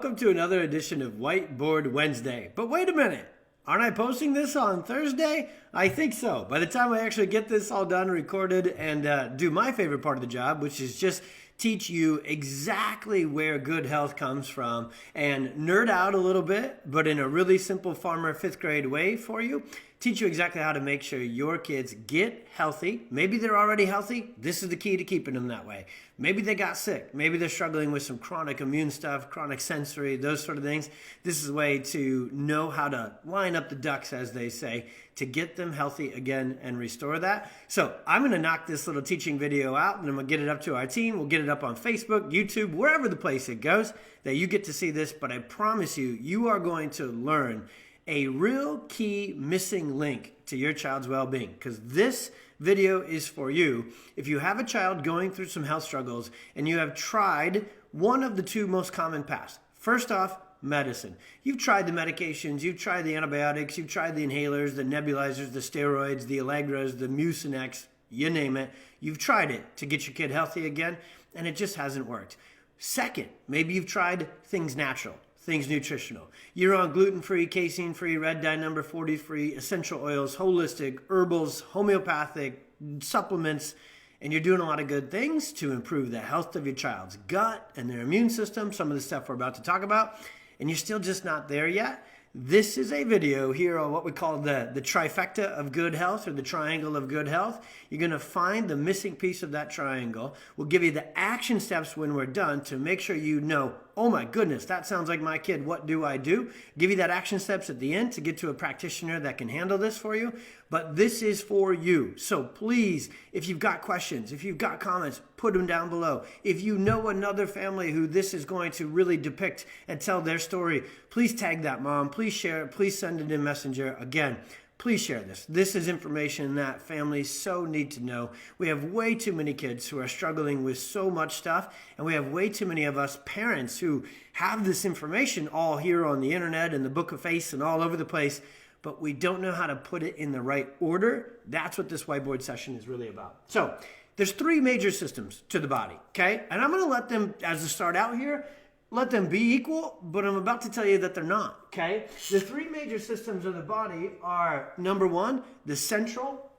Welcome to another edition of Whiteboard Wednesday. But wait a minute, aren't I posting this on Thursday? I think so. By the time I actually get this all done, recorded, and do my favorite part of the job, which is just teach you exactly where good health comes from and nerd out a little bit, but in a really simple farmer fifth grade way for you. Teach you exactly how to make sure your kids get healthy. Maybe they're already healthy. This is the key to keeping them that way. Maybe they got sick. Maybe they're struggling with some chronic immune stuff, chronic sensory, those sort of things. This is a way to know how to line up the ducks, as they say, to get them healthy again and restore that. So I'm going to knock this little teaching video out and I'm going to get it up to our team. We'll get it up on Facebook, YouTube, wherever the place it goes that you get to see this. But I promise you, you are going to learn a real key missing link to your child's well-being, because this video is for you. If you have a child going through some health struggles and you have tried one of the two most common paths. First off, medicine. You've tried the medications, you've tried the antibiotics, you've tried the inhalers, the nebulizers, the steroids, the Allegras, the Mucinex, you name it. You've tried it to get your kid healthy again, and it just hasn't worked. Second, maybe you've tried things natural, things nutritional. You're on gluten-free, casein-free, red dye number 40-free, essential oils, holistic, herbals, homeopathic, supplements, and you're doing a lot of good things to improve the health of your child's gut and their immune system, some of the stuff we're about to talk about, and you're still just not there yet. This is a video here on what we call the trifecta of good health, or the triangle of good health. You're going to find the missing piece of that triangle. We'll give you the action steps when we're done to make sure you know, oh my goodness, that sounds like my kid. What do I do? Give you that action steps at the end to get to a practitioner that can handle this for you. But this is for you. So please, if you've got questions, if you've got comments, put them down below. If you know another family who this is going to really depict and tell their story, please tag that mom. Please share it. Please send it in Messenger. Again, please share this. This is information that families so need to know. We have way too many kids who are struggling with so much stuff, and we have way too many of us parents who have this information all here on the internet and the Book of Face and all over the place, but we don't know how to put it in the right order. That's what this whiteboard session is really about. So there's three major systems to the body, okay? And I'm going to let them, as a start out here, let them be equal, but I'm about to tell you that they're not, okay? The three major systems of the body are, number one, the central,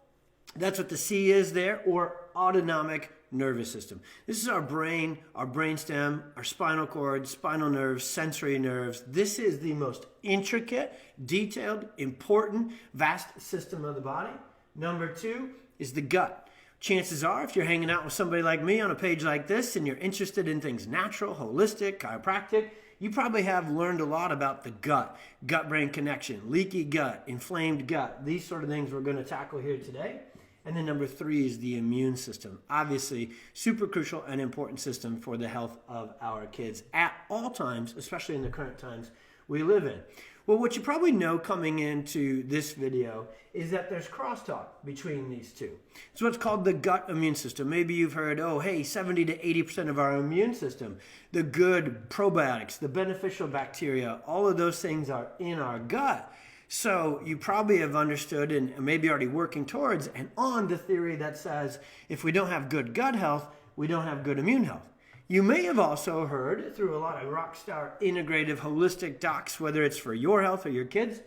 that's what the C is there, or autonomic nervous system. This is our brain, our brainstem, our spinal cord, spinal nerves, sensory nerves. This is the most intricate, detailed, important, vast system of the body. Number two is the gut. Chances are, if you're hanging out with somebody like me on a page like this and you're interested in things natural, holistic, chiropractic, you probably have learned a lot about the gut, gut-brain connection, leaky gut, inflamed gut, these sort of things we're going to tackle here today. And then number three is the immune system. Obviously, super crucial and important system for the health of our kids at all times, especially in the current times we live in. Well, what you probably know coming into this video is that there's crosstalk between these two. It's what's called the gut immune system. Maybe you've heard, oh, hey, 70 to 80% of our immune system, the good probiotics, the beneficial bacteria, all of those things are in our gut. So you probably have understood and maybe already working towards and on the theory that says if we don't have good gut health, we don't have good immune health. You may have also heard through a lot of rockstar integrative holistic docs, whether it's for your health or your kids,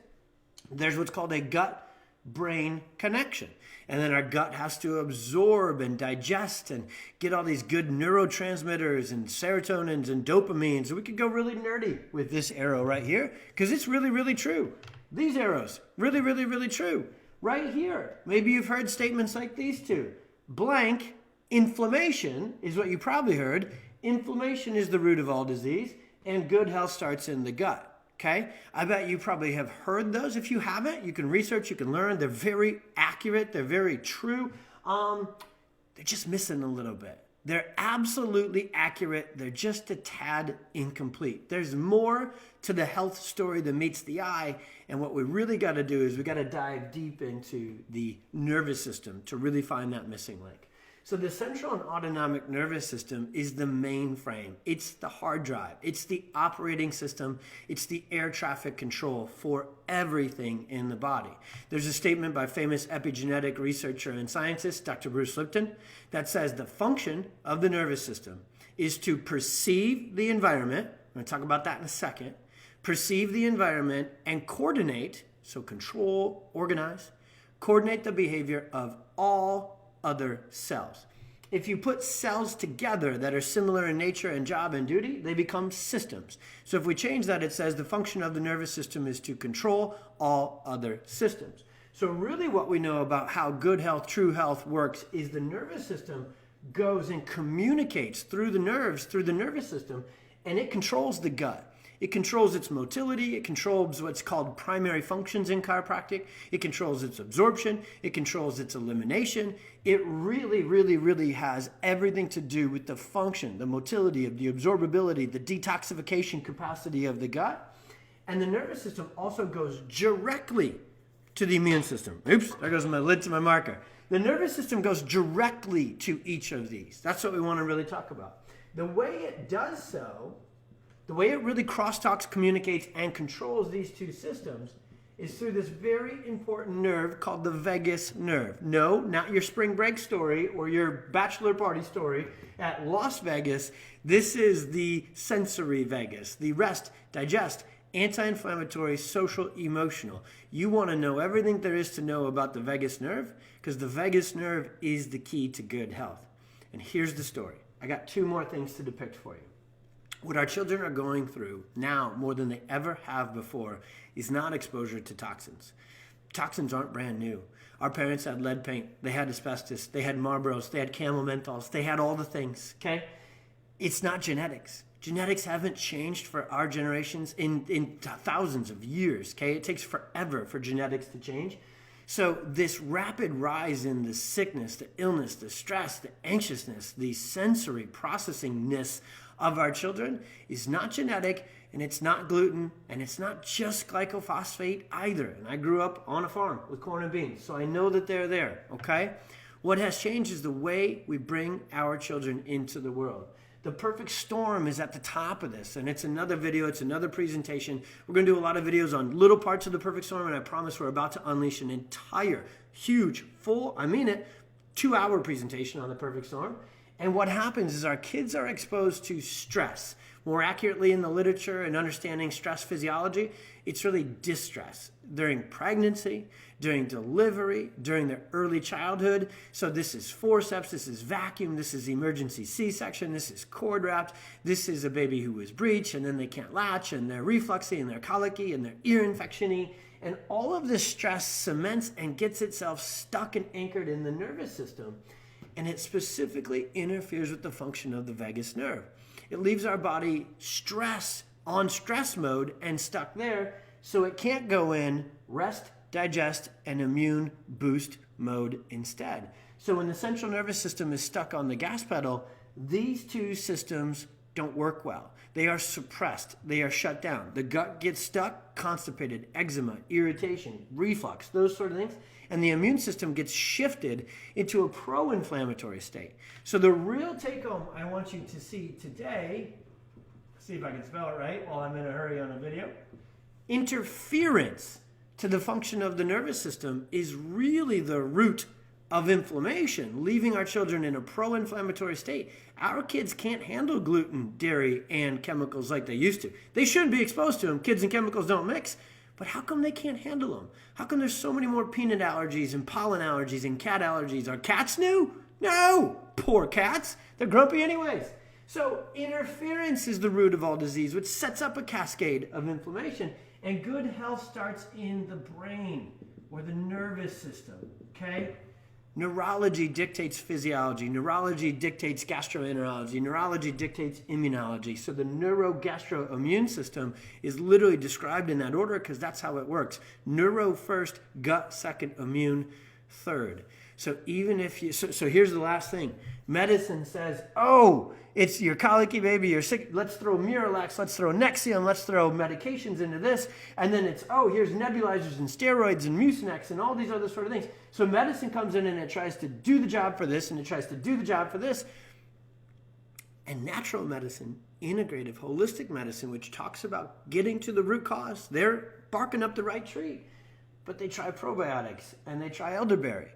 there's what's called a gut-brain connection. And then our gut has to absorb and digest and get all these good neurotransmitters and serotonins and dopamines. So we could go really nerdy with this arrow right here because it's really, really true. These arrows, really, really, really true. Right here, maybe you've heard statements like these two. Blank, inflammation is what you probably heard. Inflammation is the root of all disease, and good health starts in the gut, okay? I bet you probably have heard those. If you haven't, you can research, you can learn. They're very accurate. They're very true. They're just missing a little bit. They're absolutely accurate. They're just a tad incomplete. There's more to the health story than meets the eye, and what we really got to do is we got to dive deep into the nervous system to really find that missing link. So the central and autonomic nervous system is the mainframe. It's the hard drive. It's the operating system. It's the air traffic control for everything in the body. There's a statement by famous epigenetic researcher and scientist, Dr. Bruce Lipton, that says the function of the nervous system is to perceive the environment going to talk about that in a second. Perceive the environment and coordinate, so control, organize, coordinate the behavior of all other cells. If you put cells together that are similar in nature and job and duty, they become systems. So if we change that, it says the function of the nervous system is to control all other systems. So really what we know about how good health, true health works is the nervous system goes and communicates through the nerves, through the nervous system, and it controls the gut. It controls its motility. It controls what's called primary functions in chiropractic. It controls its absorption. It controls its elimination. It really has everything to do with the function, the motility, of the absorbability, the detoxification capacity of the gut. And the nervous system also goes directly to the immune system. Oops, there goes my lid to my marker. The nervous system goes directly to each of these. That's what we want to really talk about. The way it does so, the way it really crosstalks, communicates, and controls these two systems is through this very important nerve called the vagus nerve. No, not your spring break story or your bachelor party story at Las Vegas. This is the sensory vagus, the rest, digest, anti-inflammatory, social, emotional. You want to know everything there is to know about the vagus nerve because the vagus nerve is the key to good health. And here's the story. I got two more things to depict for you. What our children are going through now more than they ever have before is not exposure to toxins. Toxins aren't brand new. Our parents had lead paint, they had asbestos, they had Marlboros, they had Camel menthols, they had all the things, okay? It's not genetics. Genetics haven't changed for our generations in thousands of years, okay? It takes forever for genetics to change. So this rapid rise in the sickness, the illness, the stress, the anxiousness, the sensory processingness of our children is not genetic, and it's not gluten, and it's not just glycophosphate either. And I grew up on a farm with corn and beans, so I know that they're there, okay? What has changed is the way we bring our children into the world. The perfect storm is at the top of this, and it's another video, it's another presentation. We're going to do a lot of videos on little parts of the perfect storm, and I promise we're about to unleash an entire, huge, full, 2-hour presentation on the perfect storm. And what happens is our kids are exposed to stress. More accurately in the literature and understanding stress physiology, it's really distress during pregnancy, during delivery, during their early childhood. So this is forceps, this is vacuum, this is emergency C-section, this is cord wrapped, this is a baby who was breech and then they can't latch and they're refluxy and they're colicky and they're ear infection-y. And all of this stress cements and gets itself stuck and anchored in the nervous system. And it specifically interferes with the function of the vagus nerve. It leaves our body on stress mode and stuck there, so it can't go in rest, digest, and immune boost mode instead. So when the central nervous system is stuck on the gas pedal, these two systems don't work well. They are suppressed. They are shut down. The gut gets stuck, constipated, eczema, irritation, reflux, those sort of things. And the immune system gets shifted into a pro-inflammatory state. So the real take-home I want you to see today, see if I can spell it right while I'm in a hurry on a video, interference to the function of the nervous system is really the root of inflammation, leaving our children in a pro-inflammatory state. Our kids can't handle gluten, dairy, and chemicals like they used to. They shouldn't be exposed to them. Kids and chemicals don't mix. But how come they can't handle them? How come there's so many more peanut allergies and pollen allergies and cat allergies? Are cats new? No! Poor cats. They're grumpy anyways. So interference is the root of all disease, which sets up a cascade of inflammation. And good health starts in the brain or the nervous system, okay? Neurology dictates physiology. Neurology dictates gastroenterology. Neurology dictates immunology. So the neurogastroimmune system is literally described in that order because that's how it works. Neuro first, gut second, immune third. So even if you, so here's the last thing. Medicine says, oh, it's your colicky baby, you're sick. Let's throw Miralax, let's throw Nexium, let's throw medications into this. And then it's, oh, here's nebulizers and steroids and Mucinex and all these other sort of things. So medicine comes in and it tries to do the job for this and it tries to do the job for this. And natural medicine, integrative, holistic medicine, which talks about getting to the root cause, they're barking up the right tree. But they try probiotics and they try elderberry.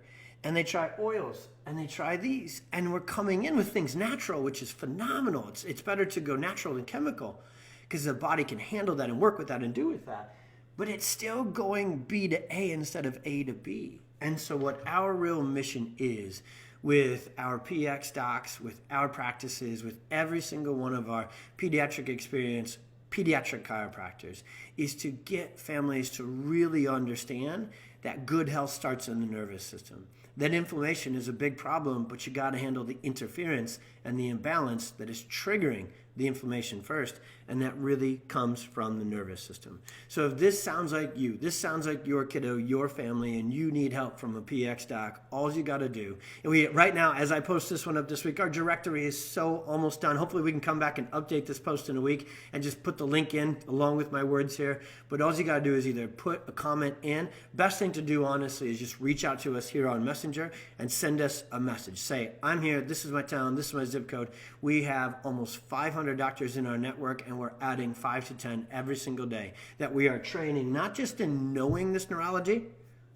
And they try oils, and they try these. And we're coming in with things natural, which is phenomenal. It's better to go natural than chemical. because the body can handle that and work with that and do with that. But it's still going B to A instead of A to B. And so what our real mission is with our PX docs, with our practices, with every single one of our pediatric experience, pediatric chiropractors, is to get families to really understand that good health starts in the nervous system. That inflammation is a big problem, but you got to handle the interference and the imbalance that is triggering the inflammation first, and that really comes from the nervous system. So if this sounds like you, this sounds like your kiddo, your family, and you need help from a PX doc, all you got to do, and right now, as I post this one up this week, our directory is so almost done. Hopefully we can come back and update this post in a week and just put the link in along with my words here. But all you got to do is either put a comment in. Best thing to do, honestly, is just reach out to us here on Messenger and send us a message. Say, I'm here, this is my town, this is my zip code. We have almost 500 doctors in our network, and we're adding 5 to 10 every single day that we are training, not just in knowing this neurology,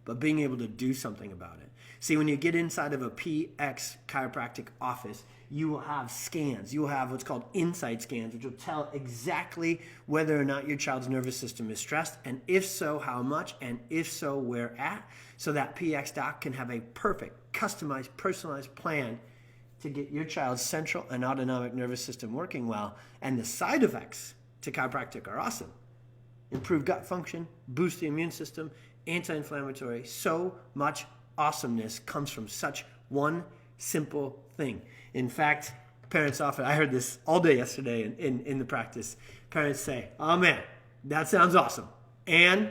but being able to do something about it. See, when you get inside of a PX chiropractic office, you will have scans. You will have what's called insight scans, which will tell exactly whether or not your child's nervous system is stressed, and if so, how much, and if so, where at, so that PX doc can have a perfect, customized, personalized plan to get your child's central and autonomic nervous system working well. And the side effects to chiropractic are awesome. Improve gut function, boost the immune system, anti-inflammatory. So much awesomeness comes from such one simple thing. In fact, parents often, I heard this all day yesterday in the practice, parents say, oh man, that sounds awesome and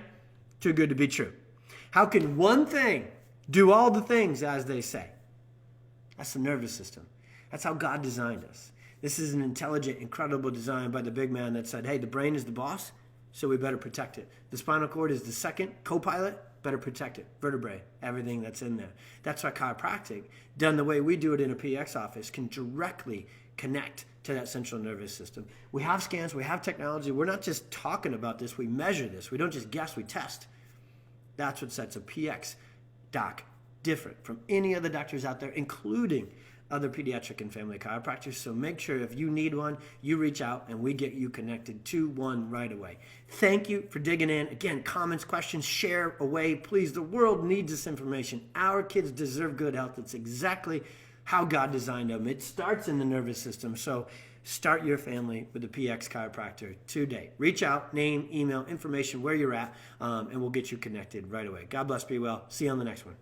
too good to be true. How can one thing do all the things as they say? That's the nervous system. That's how God designed us. This is an intelligent, incredible design by the big man that said, hey, the brain is the boss, so we better protect it. The spinal cord is the second co-pilot, better protect it. Vertebrae, everything that's in there. That's why chiropractic, done the way we do it in a PX office, can directly connect to that central nervous system. We have scans, we have technology. We're not just talking about this, we measure this. We don't just guess, we test. That's what sets a PX doc different from any other doctors out there, including other pediatric and family chiropractors. So make sure if you need one, you reach out and we get you connected to one right away. Thank you for digging in. Again, comments, questions, share away. Please, the world needs this information. Our kids deserve good health. It's exactly how God designed them. It starts in the nervous system. So start your family with a PX chiropractor today. Reach out, name, email, information, where you're at, and we'll get you connected right away. God bless, be well. See you on the next one.